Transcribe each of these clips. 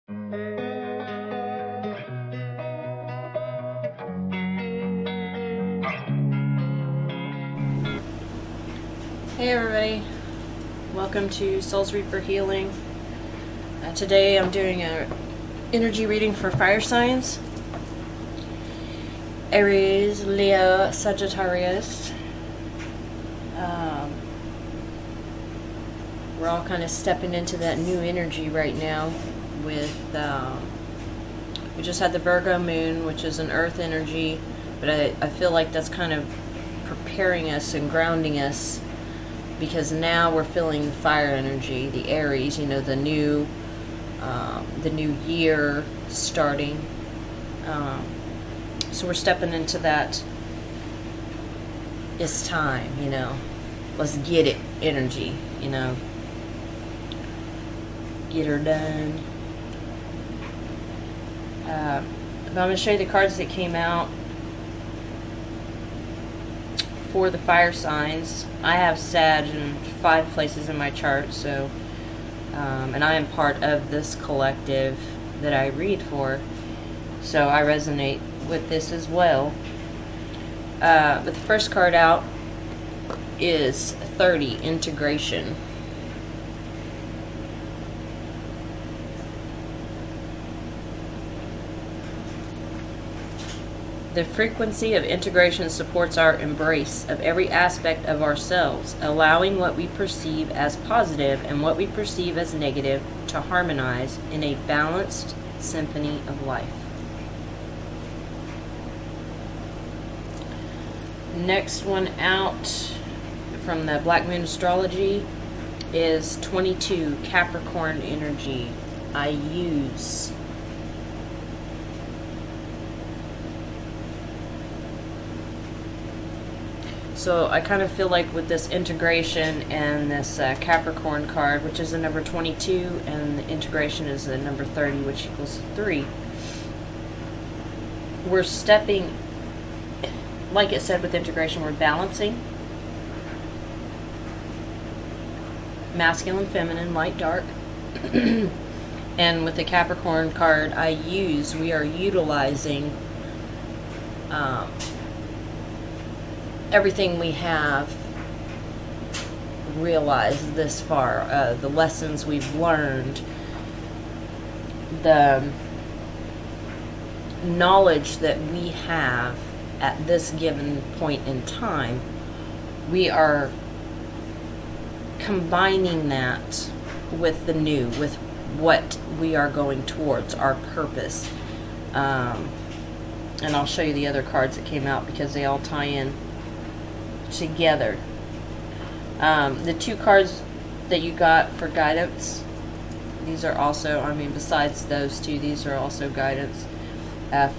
Hey everybody, welcome to SoulsReaper Healing. Today I'm doing an energy reading for fire signs. Aries, Leo, Sagittarius. We're all kind of stepping into that new energy right now with, we just had the Virgo moon, which is an earth energy, but I feel like that's kind of preparing us and grounding us, because now we're feeling the fire energy, the Aries, you know, the new year starting. So we're stepping into that. It's time, you know. Let's get it energy, you know. Get her done. But I'm going to show you the cards that came out for the fire signs. I have Sag in 5 places in my chart, so and I am part of this collective that I read for, so I resonate with this as well. But the first card out is 30, integration. The frequency of integration supports our embrace of every aspect of ourselves, allowing what we perceive as positive and what we perceive as negative to harmonize in a balanced symphony of life. Next one out from the Black Moon Astrology is 22, Capricorn energy. I use. So I kind of feel like with this integration and this Capricorn card, which is the number 22, and the integration is the number 30, which equals 3. We're stepping, like it said with integration, we're balancing masculine, feminine, light, dark. And with the Capricorn card we are utilizing everything we have realized this far, the lessons we've learned, the knowledge that we have at this given point in time. We are combining that with the new, with what we are going towards, our purpose. And I'll show you the other cards that came out because they all tie in together. The 2 cards that you got for guidance, these are also, besides those 2, these are also guidance.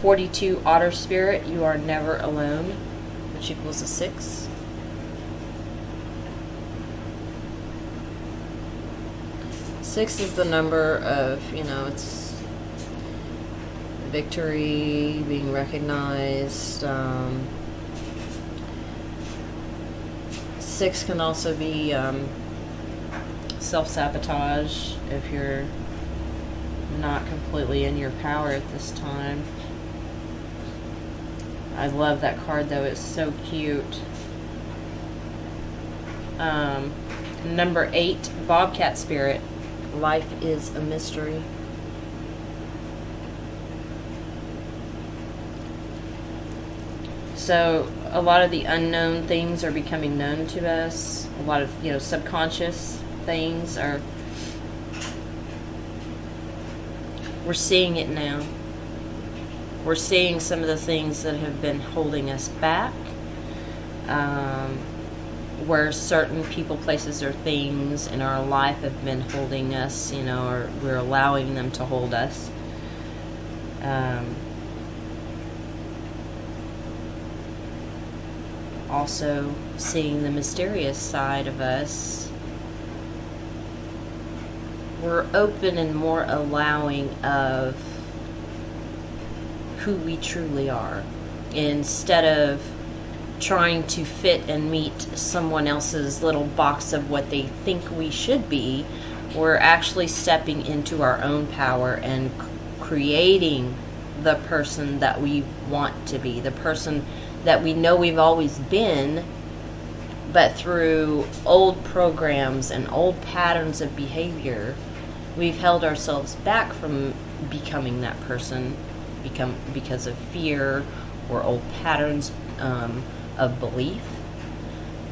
42, Otter Spirit, you are never alone, which equals a 6. Six is the number of, it's victory, being recognized. 6 can also be self-sabotage if you're not completely in your power at this time. I love that card though, it's so cute. Number 8, Bobcat Spirit, life is a mystery. So a lot of the unknown things are becoming known to us. A lot of, subconscious things are, we're seeing it now. We're seeing some of the things that have been holding us back, where certain people, places, or things in our life have been holding us, or we're allowing them to hold us. Also seeing the mysterious side of us. We're open and more allowing of who we truly are, instead of trying to fit and meet someone else's little box of what they think we should be. We're actually stepping into our own power and creating the person that we want to be, the person that we know we've always been, but through old programs and old patterns of behavior, we've held ourselves back from becoming that person, because of fear or old patterns of belief.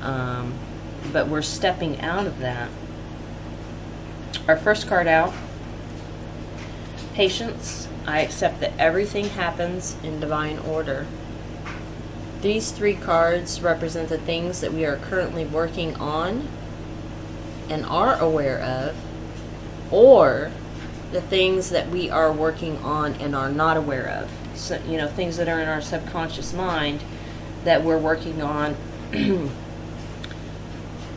But we're stepping out of that. Our first card out, Patience. I accept that everything happens in divine order. These 3 cards represent the things that we are currently working on and are aware of, or the things that we are working on and are not aware of. So, things that are in our subconscious mind that we're working on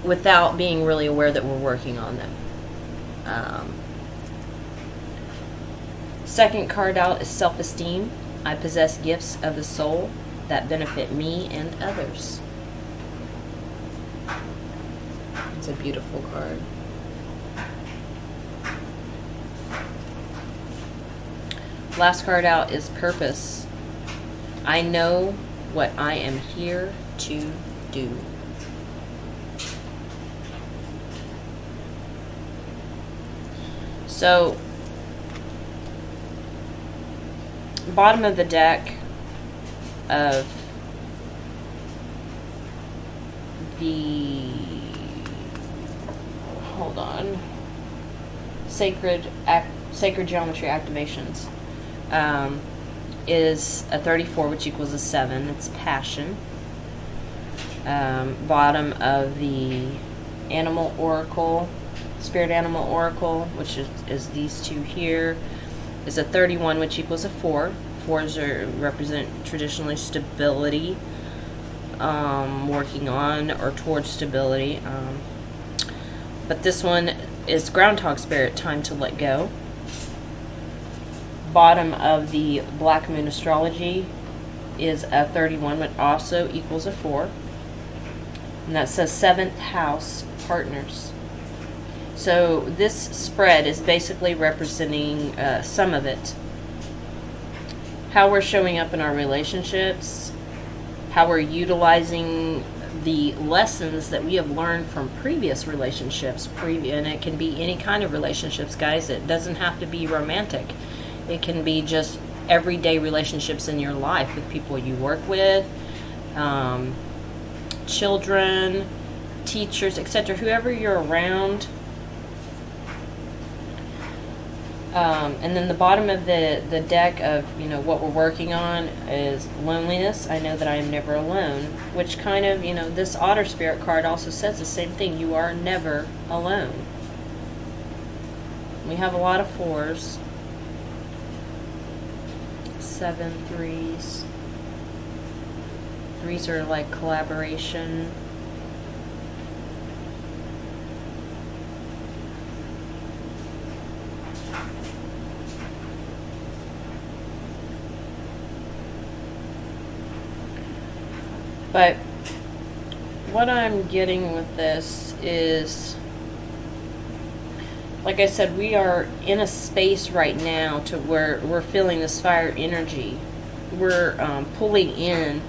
without being really aware that we're working on them. Second card out is Self-Esteem. I possess gifts of the soul that benefit me and others. It's a beautiful card. Last card out is Purpose. I know what I am here to do. So, bottom of the deck of the, hold on, sacred geometry activations is a 34, which equals a 7. It's passion. Bottom of the animal oracle, spirit animal oracle, which is these 2 here, is a 31, which equals a 4. 4s represent traditionally stability, working on or towards stability. But this one is Groundhog Spirit, time to let go. Bottom of the Black Moon Astrology is a 31, which also equals a 4. And that says 7th house, partners. So this spread is basically representing some of it. How we're showing up in our relationships, how we're utilizing the lessons that we have learned from previous relationships, and it can be any kind of relationships, guys. It doesn't have to be romantic. It can be just everyday relationships in your life with people you work with, children, teachers, etc. Whoever you're around. And then the bottom of the deck of, what we're working on is loneliness. I know that I am never alone, which kind of, this Otter Spirit card also says the same thing. You are never alone. We have a lot of 4s. 7 3s. 3s are like collaboration. But what I'm getting with this is, like I said, we are in a space right now to where we're feeling this fire energy. We're pulling in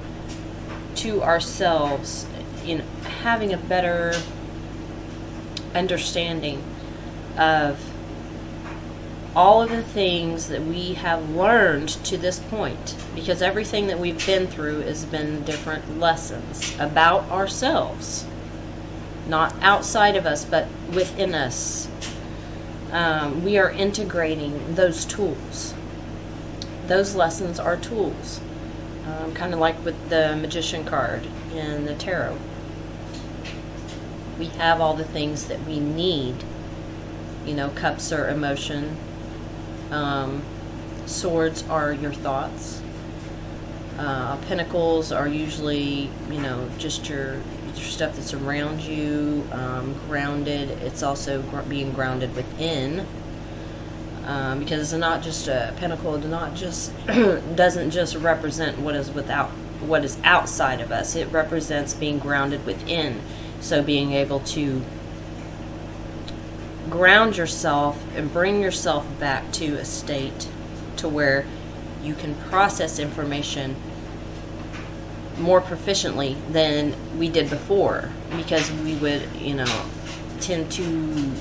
to ourselves, having a better understanding of all of the things that we have learned to this point, because everything that we've been through has been different lessons about ourselves, not outside of us, but within us. We are integrating those tools. Those lessons are tools, kind of like with the Magician card in the tarot. We have all the things that we need. Cups are emotion. Swords are your thoughts. Pentacles are usually, just your stuff that's around you. Grounded, it's also being grounded within. Because it's not just a pentacle, doesn't just represent what is outside of us. It represents being grounded within. So being able to ground yourself and bring yourself back to a state to where you can process information more proficiently than we did before, because we would, tend to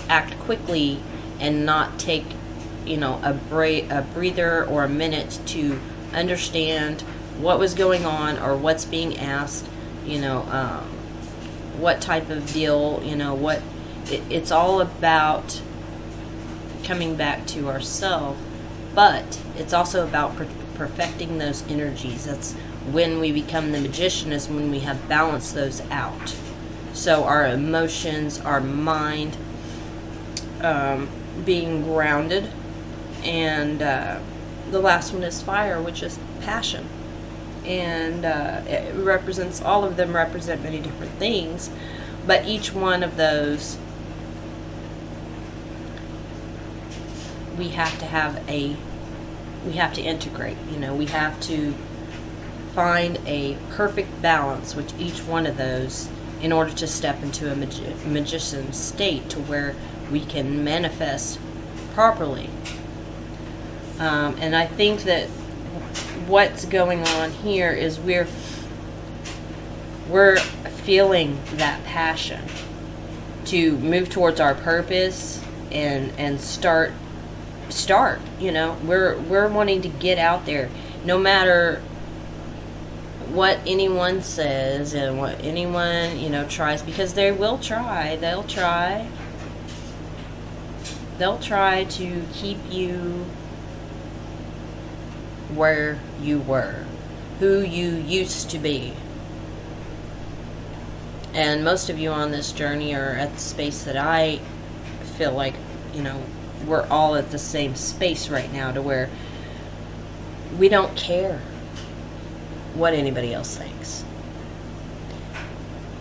act quickly and not take, a breather or a minute to understand what was going on or what's being asked, what type of deal, it's all about coming back to ourselves, but it's also about perfecting those energies. That's when we become the magician, is when we have balanced those out. So our emotions, our mind, being grounded, and the last one is fire, which is passion. And it represents, all of them represent many different things, but each one of those we have to integrate. We have to find a perfect balance with each one of those in order to step into a magician's state to where we can manifest properly. And I think that what's going on here is we're feeling that passion to move towards our purpose and start. We're wanting to get out there, no matter what anyone says and what anyone tries, because they will try. They'll try to keep you where you were, who you used to be. And most of you on this journey are at the space that I feel like, we're all at the same space right now, to where we don't care what anybody else thinks.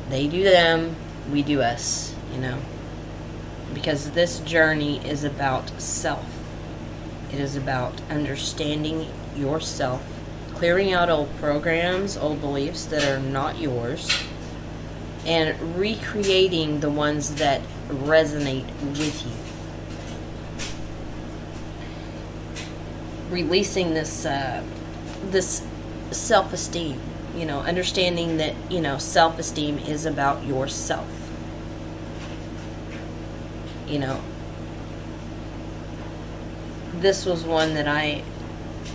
They do them, we do us, because this journey is about self. It is about understanding yourself, clearing out old programs, old beliefs that are not yours, and recreating the ones that resonate with you. Releasing this self-esteem, understanding that, self-esteem is about yourself. This was one that I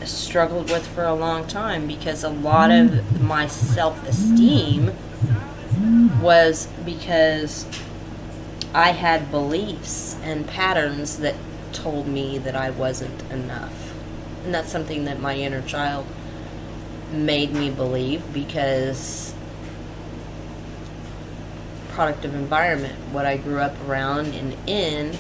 struggled with for a long time, because a lot of my self-esteem was because I had beliefs and patterns that told me that I wasn't enough. And that's something that my inner child made me believe, because product of environment, what I grew up around and in,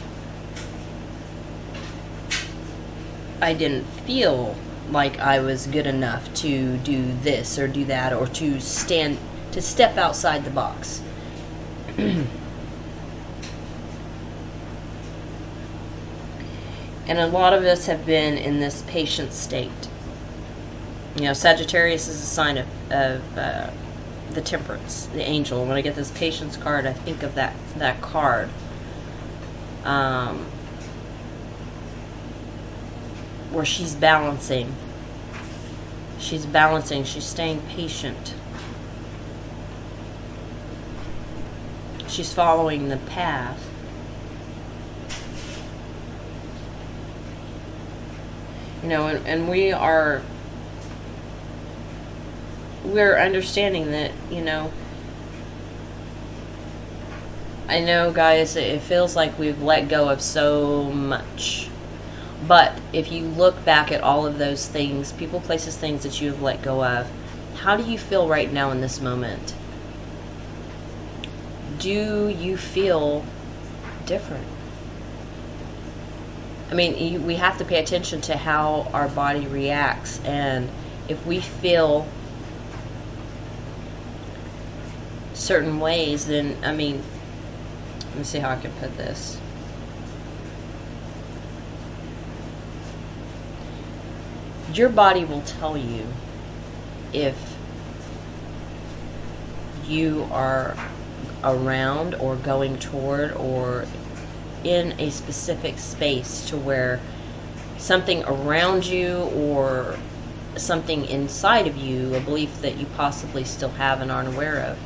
I didn't feel like I was good enough to do this or do that, or to step outside the box. And a lot of us have been in this patient state. Sagittarius is a sign of the Temperance, the angel. When I get this patience card, I think of that card. Where she's balancing. She's staying patient. She's following the path. And we're understanding that, I know, guys, it feels like we've let go of so much. But if you look back at all of those things, people, places, things that you have let go of, how do you feel right now in this moment? Do you feel different? I mean, we have to pay attention to how our body reacts, and if we feel certain ways, then, let me see how I can put this. Your body will tell you if you are around or going toward, or in a specific space to where something around you or something inside of you, a belief that you possibly still have and aren't aware of,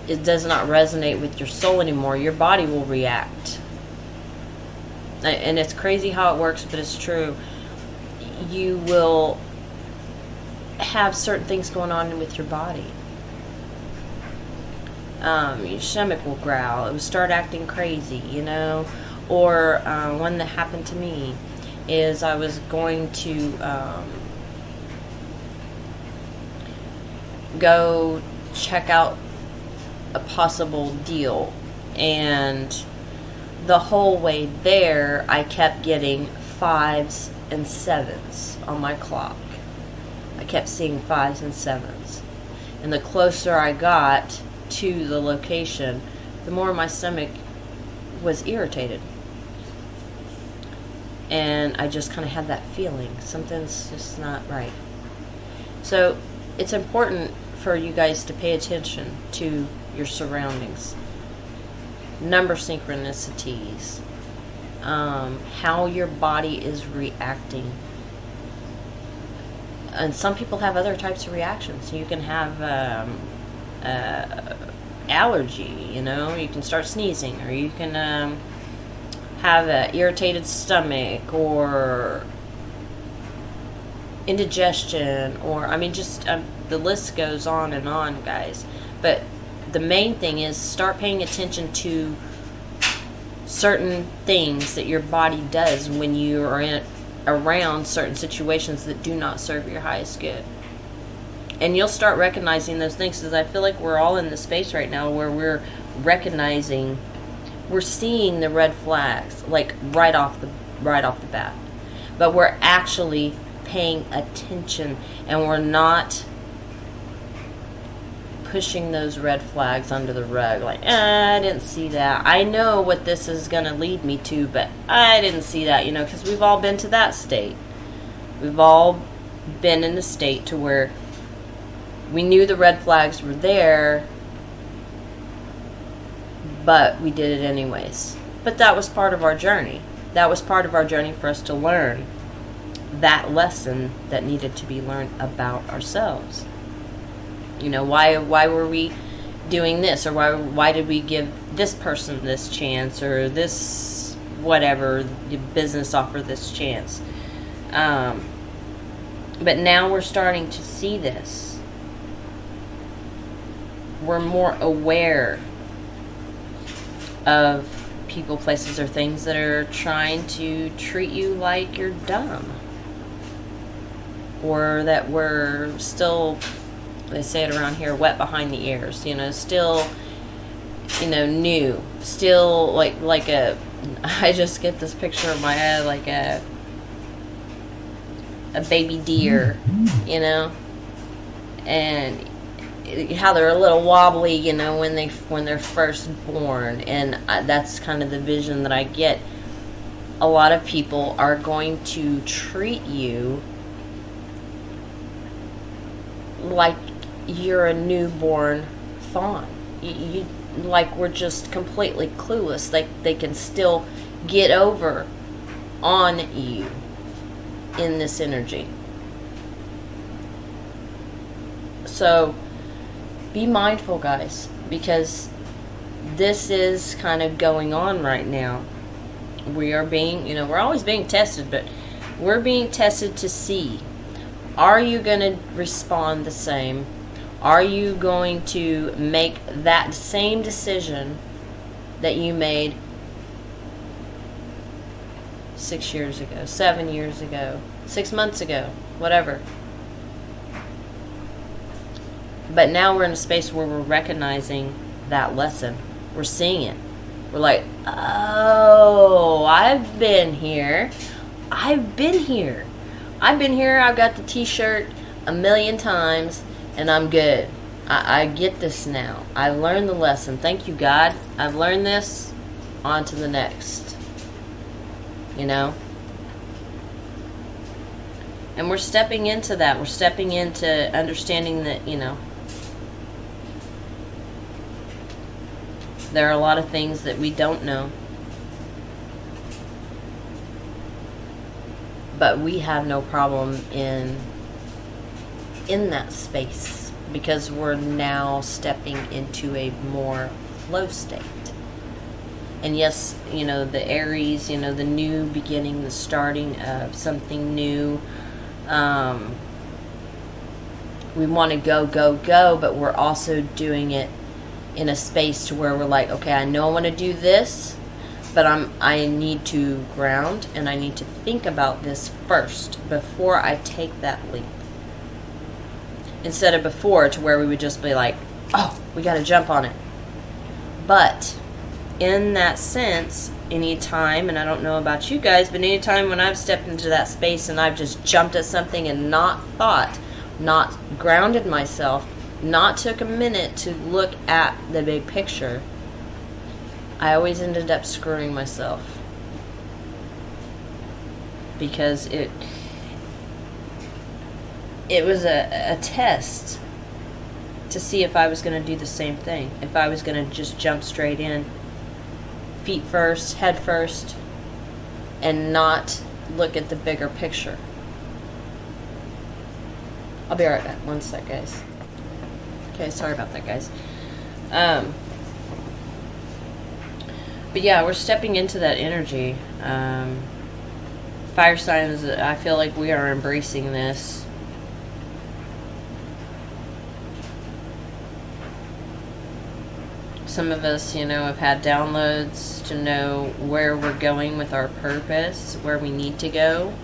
it does not resonate with your soul anymore, your body will react. And it's crazy how it works, but it's true. You will have certain things going on with your body. Your stomach will growl. It will start acting crazy, you know. Or one that happened to me is I was going to go check out a possible deal, and the whole way there I kept getting 5s and 7s on my clock. I kept seeing 5s and 7s, and the closer I got to the location, the more my stomach was irritated, and I just kind of had that feeling something's just not right. So it's important for you guys to pay attention to your surroundings, number synchronicities, how your body is reacting. And some people have other types of reactions. You can have allergy, you know, you can start sneezing, or you can have an irritated stomach, or indigestion, or I mean, just the list goes on and on, guys. But the main thing is start paying attention to certain things that your body does when you are around certain situations that do not serve your highest good. And you'll start recognizing those things, because I feel like we're all in this space right now where we're recognizing, we're seeing the red flags like right off the bat, but we're actually paying attention, and we're not pushing those red flags under the rug like, I didn't see that. I know what this is going to lead me to, but I didn't see that, you know, because we've all been to that state. We've all been in the state to where we knew the red flags were there, but we did it anyways. But that was part of our journey. That was part of our journey for us to learn that lesson that needed to be learned about ourselves. You know, why were we doing this, or why did we give this person this chance, or this whatever business offer this chance? But now we're starting to see this. We're more aware of people, places, or things that are trying to treat you like you're dumb, or that we're still, they say it around here, wet behind the ears, you know, still, you know, new, still like a, I just get this picture in my head like a baby deer, you know, and how they're a little wobbly, you know, when they're first born. And that's kind of the vision that I get. A lot of people are going to treat you like you're a newborn fawn. You like, we're just completely clueless. Like they can still get over on you in this energy. So be mindful, guys, because this is kind of going on right now. We are being, you know, we're always being tested, but we're being tested to see, are you going to respond the same? Are you going to make that same decision that you made 6 years ago, 7 years ago, 6 months ago, whatever? But now we're in a space where we're recognizing that lesson. We're seeing it. We're like, oh, I've been here. I've been here. I've been here. I've got the t-shirt 1,000,000 times, and I'm good. I get this now. I've learned the lesson. Thank you, God. I've learned this. On to the next. You know? And we're stepping into that. We're stepping into understanding that, you know, there are a lot of things that we don't know. But we have no problem in that space, because we're now stepping into a more flow state. And yes, you know, the Aries, you know, the new beginning, the starting of something new. We want to go, but we're also doing it in a space to where we're like, okay, I know I want to do this, but I need to ground, and I need to think about this first before I take that leap. Instead of before, to where we would just be like, oh, we got to jump on it. But in that sense, anytime, and I don't know about you guys, but anytime when I've stepped into that space and I've just jumped at something and not thought, not grounded myself, not took a minute to look at the big picture, I always ended up screwing myself. Because it was a test to see if I was going to do the same thing. If I was going to just jump straight in, feet first, head first, and not look at the bigger picture. I'll be right back. One sec, guys. Okay, sorry about that, guys. But yeah, we're stepping into that energy. Fire signs, I feel like we are embracing this. Some of us, you know, have had downloads to know where we're going with our purpose, where we need to go.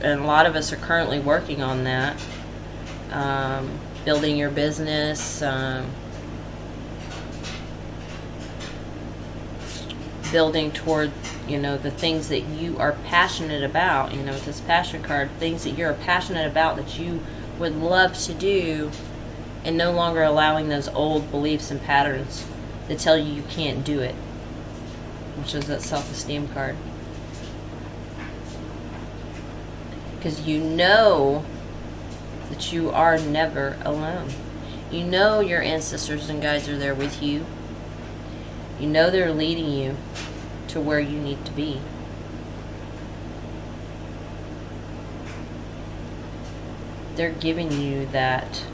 And a lot of us are currently working on that. Building your business, building toward, you know, the things that you are passionate about, you know, with this passion card, things that you're passionate about that you would love to do, and no longer allowing those old beliefs and patterns that tell you you can't do it, which is that self-esteem card. Because you know that you are never alone. You know your ancestors and guides are there with you. You know they're leading you to where you need to be. They're giving you that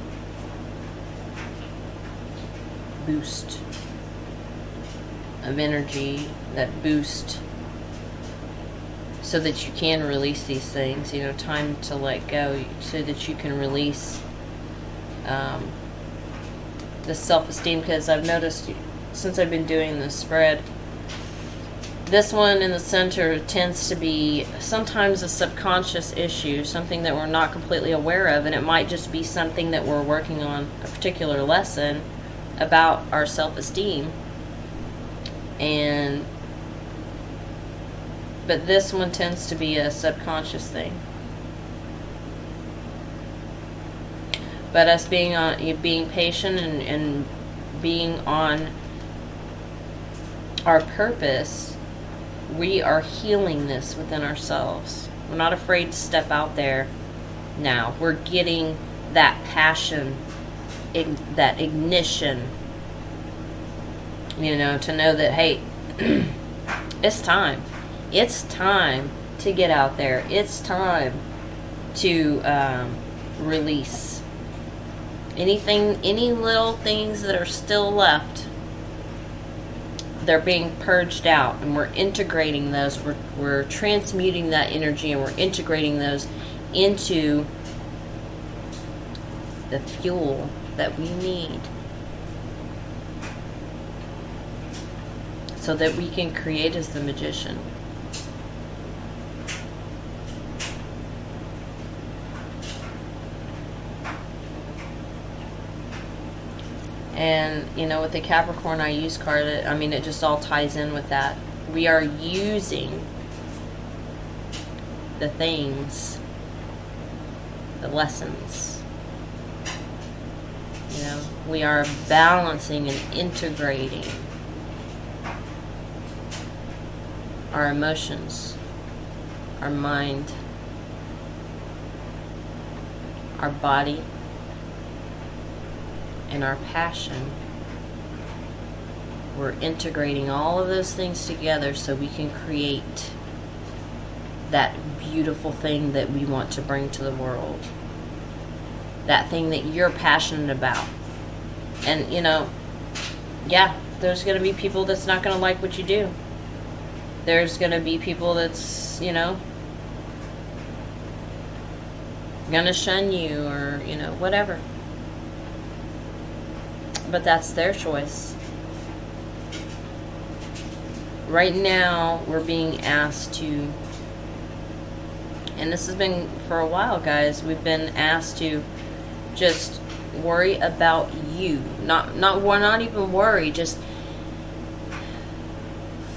boost of energy, that boost, so that you can release these things, you know, time to let go, so that you can release the self-esteem. Because I've noticed since I've been doing this spread, this one in the center tends to be sometimes a subconscious issue, something that we're not completely aware of, and it might just be something that we're working on, a particular lesson about our self-esteem. But this one tends to be a subconscious thing. But us being patient and being on our purpose, we are healing this within ourselves. We're not afraid to step out there now. We're getting that passion, that ignition, you know, to know that, hey, it's time. It's time to get out there. It's time to release anything, any little things that are still left. They're being purged out, and we're integrating those. We're transmuting that energy, and we're integrating those into the fuel that we need, so that we can create as the magician. And, you know, with the Capricorn I use card, I mean, it just all ties in with that. We are using the things, the lessons. You know, we are balancing and integrating our emotions, our mind, our body, and our passion. We're integrating all of those things together so we can create that beautiful thing that we want to bring to the world. That thing that you're passionate about. And, you know, yeah, there's going to be people that's not going to like what you do. There's going to be people that's, you know, going to shun you or, you know, whatever. But that's their choice. Right now, we're being asked to, and this has been for a while, guys, we've been asked to just worry about you. Not even worry, just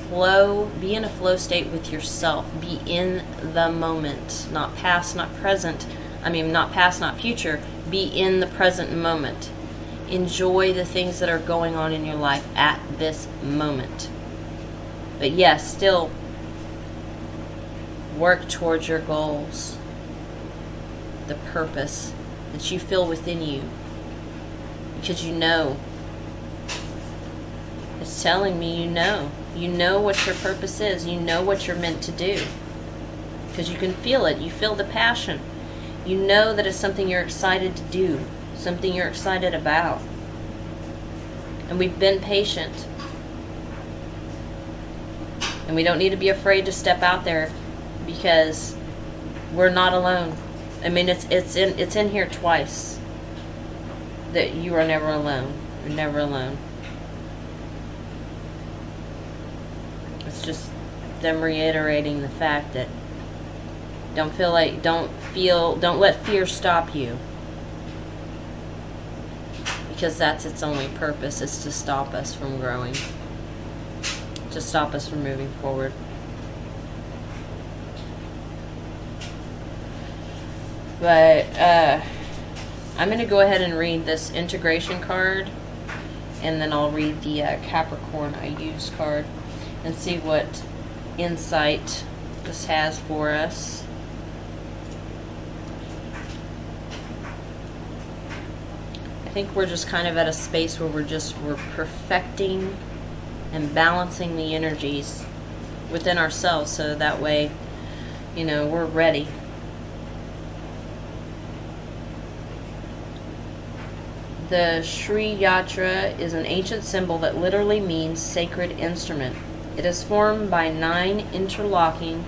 flow, be in a flow state with yourself. Be in the moment. Not past, not present. I mean, not past, not future. Be in the present moment. Enjoy the things that are going on in your life at this moment. But yes, still work towards your goals. The purpose that you feel within you. Because you know. It's telling me you know. You know what your purpose is. You know what you're meant to do. Because you can feel it. You feel the passion. You know that it's something you're excited to do. Something you're excited about. And we've been patient. And we don't need to be afraid to step out there because we're not alone. I mean, it's in here twice that you are never alone. You're never alone. It's just them reiterating the fact that don't let fear stop you. Because that's its only purpose, is to stop us from growing. To stop us from moving forward. But I'm going to go ahead and read this integration card, and then I'll read the Capricorn I use card and see what insight this has for us. I think we're just kind of at a space where we're perfecting and balancing the energies within ourselves, so that way, you know, we're ready. The Sri Yatra is an ancient symbol that literally means sacred instrument. It is formed by 9 interlocking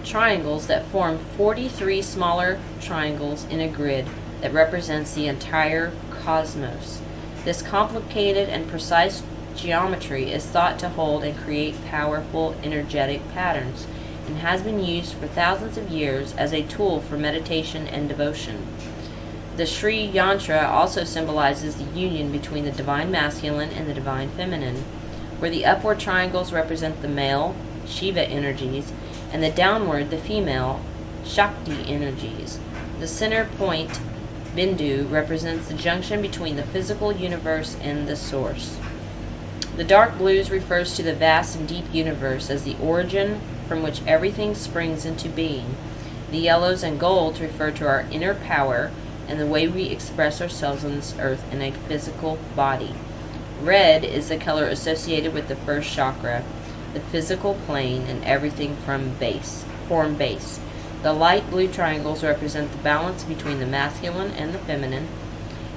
triangles that form 43 smaller triangles in a grid that represents the entire cosmos. This complicated and precise geometry is thought to hold and create powerful energetic patterns and has been used for thousands of years as a tool for meditation and devotion. The Sri Yantra also symbolizes the union between the divine masculine and the divine feminine, where the upward triangles represent the male, Shiva energies, and the downward, the female, Shakti energies. The center point, Bindu, represents the junction between the physical universe and the source. The dark blues refers to the vast and deep universe as the origin from which everything springs into being. The yellows and golds refer to our inner power and the way we express ourselves on this earth in a physical body. Red is the color associated with the first chakra, the physical plane, and everything from base. The light blue triangles represent the balance between the masculine and the feminine,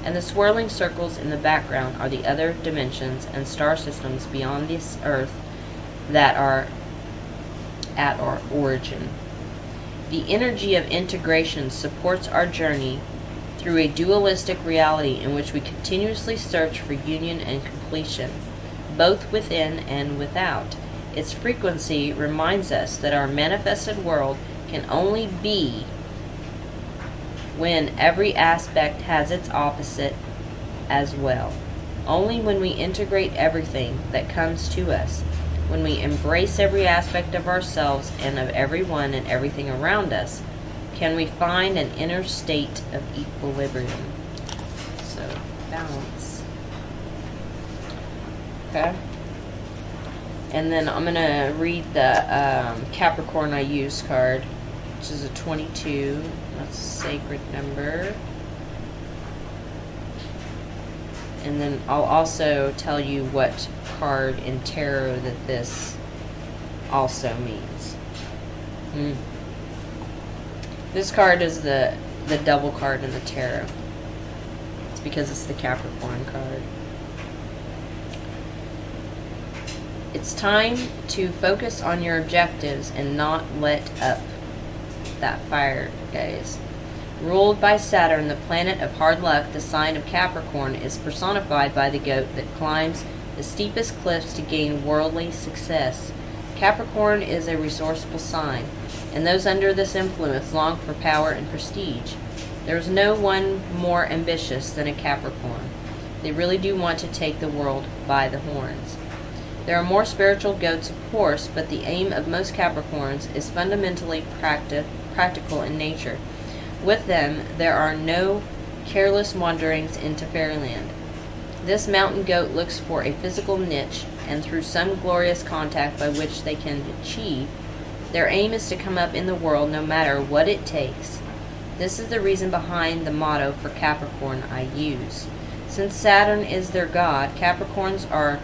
and the swirling circles in the background are the other dimensions and star systems beyond this earth that are at our origin. The energy of integration supports our journey through a dualistic reality in which we continuously search for union and completion, both within and without. Its frequency reminds us that our manifested world can only be when every aspect has its opposite as well. Only when we integrate everything that comes to us, when we embrace every aspect of ourselves and of everyone and everything around us, can we find an inner state of equilibrium. So, balance. Okay. And then I'm going to read the Capricorn I use card, which is a 22. That's a sacred number. And then I'll also tell you what card in tarot that this also means. This card is the double card in the tarot. It's because it's the Capricorn card. It's time to focus on your objectives and not let up. That fire, guys. Ruled by Saturn, the planet of hard luck, the sign of Capricorn is personified by the goat that climbs the steepest cliffs to gain worldly success. Capricorn is a resourceful sign, and those under this influence long for power and prestige. There is no one more ambitious than a Capricorn. They really do want to take the world by the horns. There are more spiritual goats, of course, but the aim of most Capricorns is fundamentally practical in nature. With them, there are no careless wanderings into fairyland. This mountain goat looks for a physical niche, and through some glorious contact by which they can achieve, their aim is to come up in the world no matter what it takes. This is the reason behind the motto for Capricorn I use. Since Saturn is their god, Capricorns are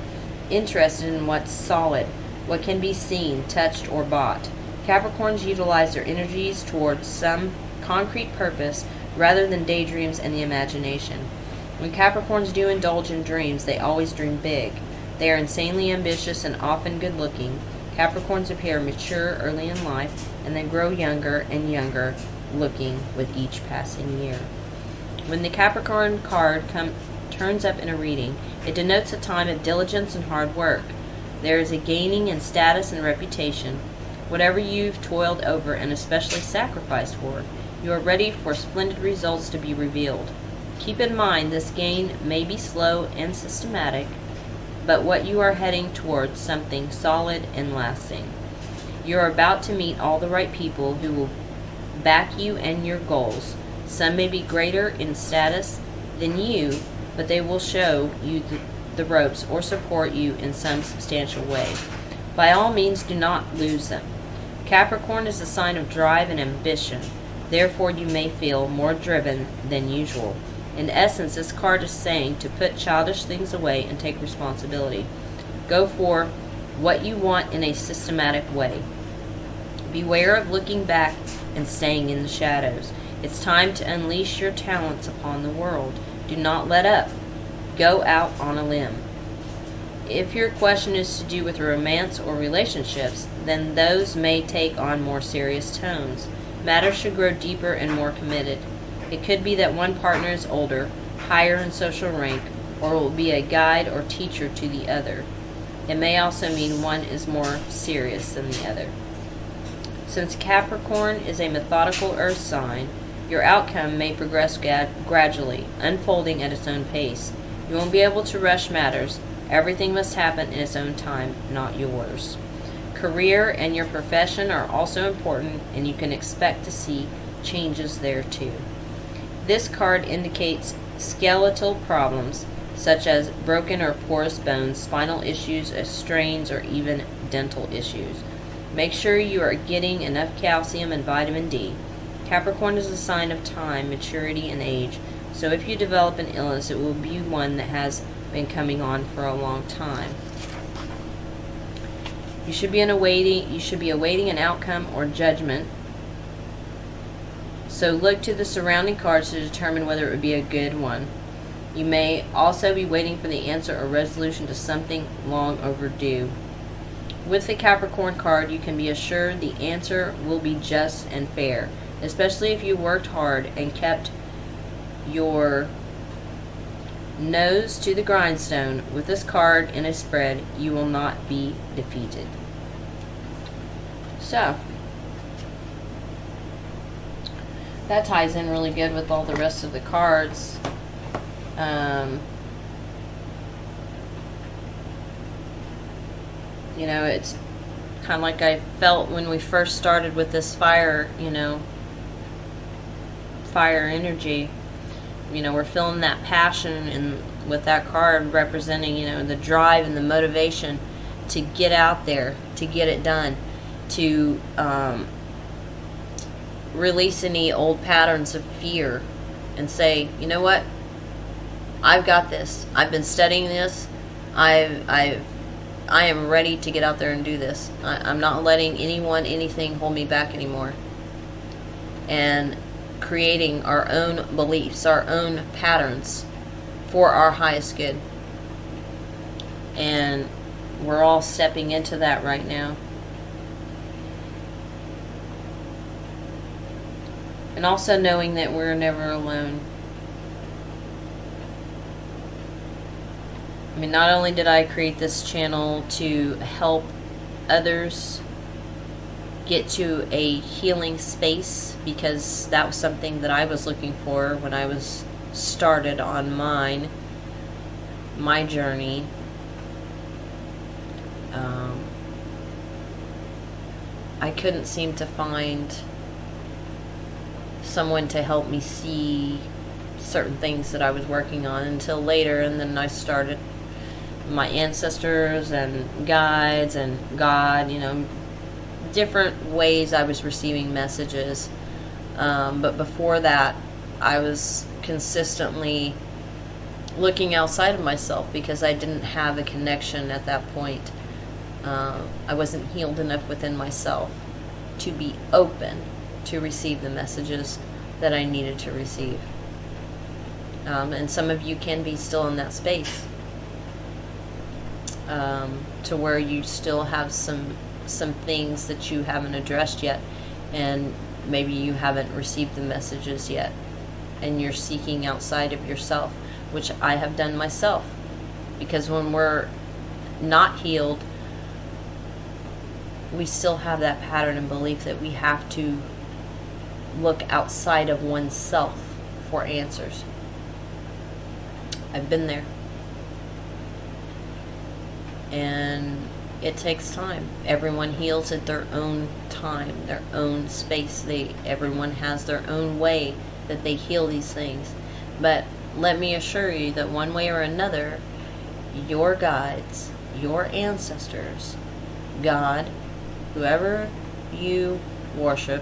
interested in what's solid, what can be seen, touched, or bought. Capricorns utilize their energies towards some concrete purpose rather than daydreams and the imagination. When Capricorns do indulge in dreams, they always dream big. They are insanely ambitious and often good-looking. Capricorns appear mature early in life and then grow younger and younger looking with each passing year. When the Capricorn card turns up in a reading, it denotes a time of diligence and hard work. There is a gaining in status and reputation. Whatever you've toiled over and especially sacrificed for, you are ready for splendid results to be revealed. Keep in mind this gain may be slow and systematic, but what you are heading towards something solid and lasting. You are about to meet all the right people who will back you and your goals. Some may be greater in status than you, but they will show you the ropes or support you in some substantial way. By all means, do not lose them. Capricorn is a sign of drive and ambition. Therefore, you may feel more driven than usual. In essence, this card is saying to put childish things away and take responsibility. Go for what you want in a systematic way. Beware of looking back and staying in the shadows. It's time to unleash your talents upon the world. Do not let up. Go out on a limb. If your question is to do with romance or relationships, then those may take on more serious tones. Matters should grow deeper and more committed. It could be that one partner is older, higher in social rank, or will be a guide or teacher to the other. It may also mean one is more serious than the other. Since Capricorn is a methodical earth sign, your outcome may progress gradually, unfolding at its own pace. You won't be able to rush matters. Everything must happen in its own time, not yours. Career and your profession are also important, and you can expect to see changes there too. This card indicates skeletal problems such as broken or porous bones, spinal issues, strains, or even dental issues. Make sure you are getting enough calcium and vitamin D. Capricorn is a sign of time, maturity, and age, so if you develop an illness, it will be one that has been coming on for a long time. You should be awaiting an outcome or judgment. So look to the surrounding cards to determine whether it would be a good one. You may also be waiting for the answer or resolution to something long overdue. With the Capricorn card, you can be assured the answer will be just and fair, especially if you worked hard and kept your nose to the grindstone. With this card in a spread, you will not be defeated. So, that ties in really good with all the rest of the cards. You know, it's kind of like I felt when we first started with this fire, fire energy. We're feeling that passion, and with that card representing, the drive and the motivation to get out there, to get it done, to release any old patterns of fear and say, you know what, I've got this. I've been studying this. I am ready to get out there and do this. I'm not letting anyone, anything hold me back anymore. and creating our own beliefs, our own patterns for our highest good. And we're all stepping into that right now. And also knowing that we're never alone. I mean, not only did I create this channel to help others get to a healing space, because that was something that I was looking for when I was started on my journey. I couldn't seem to find someone to help me see certain things that I was working on until later, and then I started my ancestors and guides and God, different ways I was receiving messages. But before that, I was consistently looking outside of myself because I didn't have a connection at that point. I wasn't healed enough within myself to be open to receive the messages that I needed to receive. And some of you can be still in that space, to where you still have some things that you haven't addressed yet, and maybe you haven't received the messages yet, and you're seeking outside of yourself, which I have done myself. Because when we're not healed, we still have that pattern and belief that we have to look outside of oneself for answers. I've been there. And it takes time. Everyone heals at their own time, their own space. Everyone has their own way that they heal these things. But let me assure you that one way or another, your guides, your ancestors, God, whoever you worship,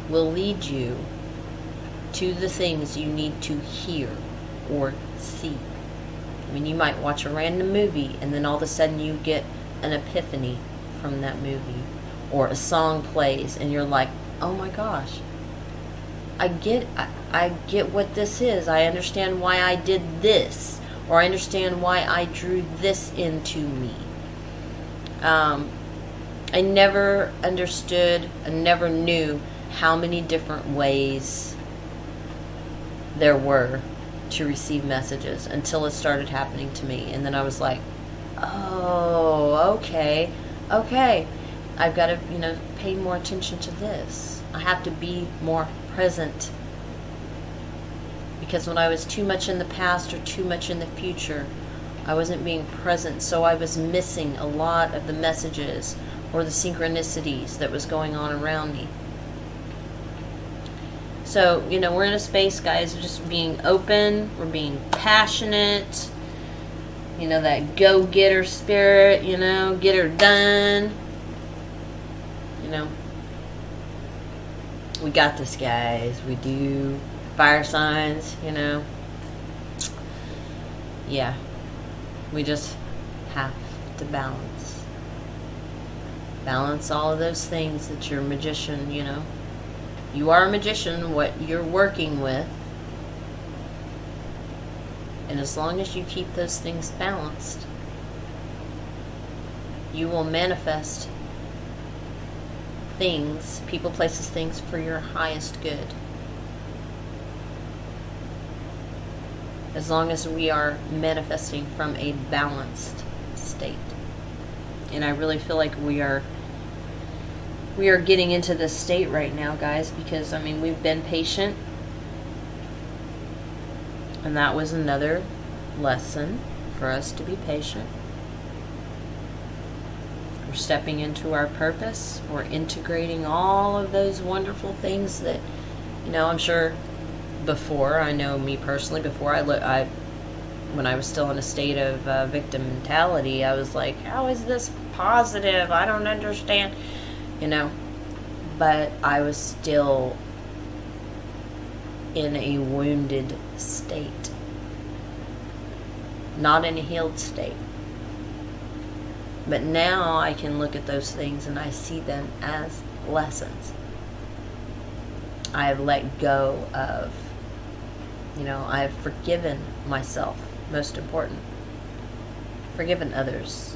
will lead you to the things you need to hear or see. I mean, you might watch a random movie and then all of a sudden you get an epiphany from that movie, or a song plays and you're like, oh my gosh, I get what this is. I understand why I did this, or I understand why I drew this into me. I never understood and never knew how many different ways there were to receive messages until it started happening to me. And then I was like, oh, okay, I've got to, pay more attention to this. I have to be more present. Because when I was too much in the past or too much in the future, I wasn't being present, so I was missing a lot of the messages or the synchronicities that was going on around me. So, we're in a space, guys, of just being open, we're being passionate, that go-getter spirit, get her done. We got this, guys, we do. Fire signs, yeah, we just have to balance all of those things that you're a magician, you are a magician, what you're working with. And as long as you keep those things balanced, you will manifest things, people, places, things for your highest good. As long as we are manifesting from a balanced state. And I really feel like we are getting into this state right now, guys, because, we've been patient. And that was another lesson for us to be patient. We're stepping into our purpose. We're integrating all of those wonderful things that, I'm sure before, I know me personally, before when I was still in a state of victim mentality, I was like, how is this positive? I don't understand. But I was still in a wounded state, not in a healed state. But now I can look at those things and I see them as lessons. I've let go of, I've forgiven myself, most important. Forgiven others.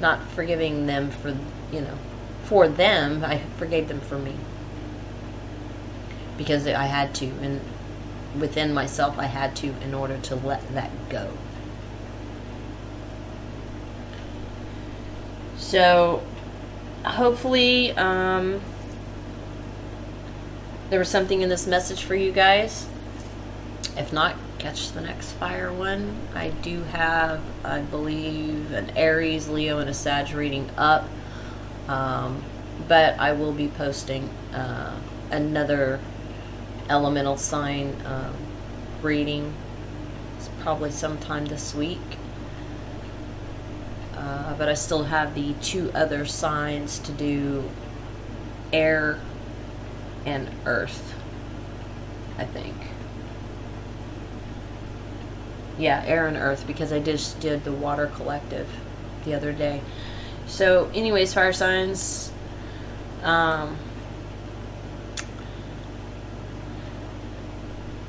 Not forgiving them for them. I forgave them for me. Because I had to, and within myself I had to, in order to let that go. So, hopefully, there was something in this message for you guys. If not, catch the next fire one. I do have, I believe, an Aries, Leo, and a Sag reading up. But I will be posting another elemental sign reading. It's probably sometime this week. But I still have the 2 other signs to do, air and earth, I think. Yeah, air and earth, because I just did the water collective the other day. So anyways, fire signs, go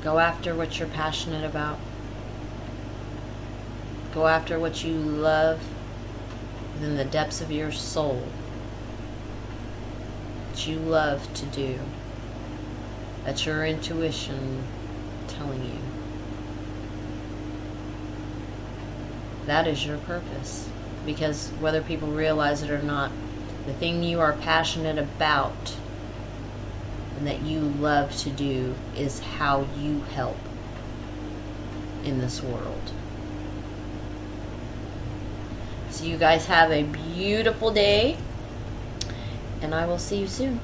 after what you're passionate about. Go after what you love in the depths of your soul, that you love to do, that's your intuition telling you. That is your purpose. Because whether people realize it or not, the thing you are passionate about and that you love to do is how you help in this world. So you guys have a beautiful day, and I will see you soon.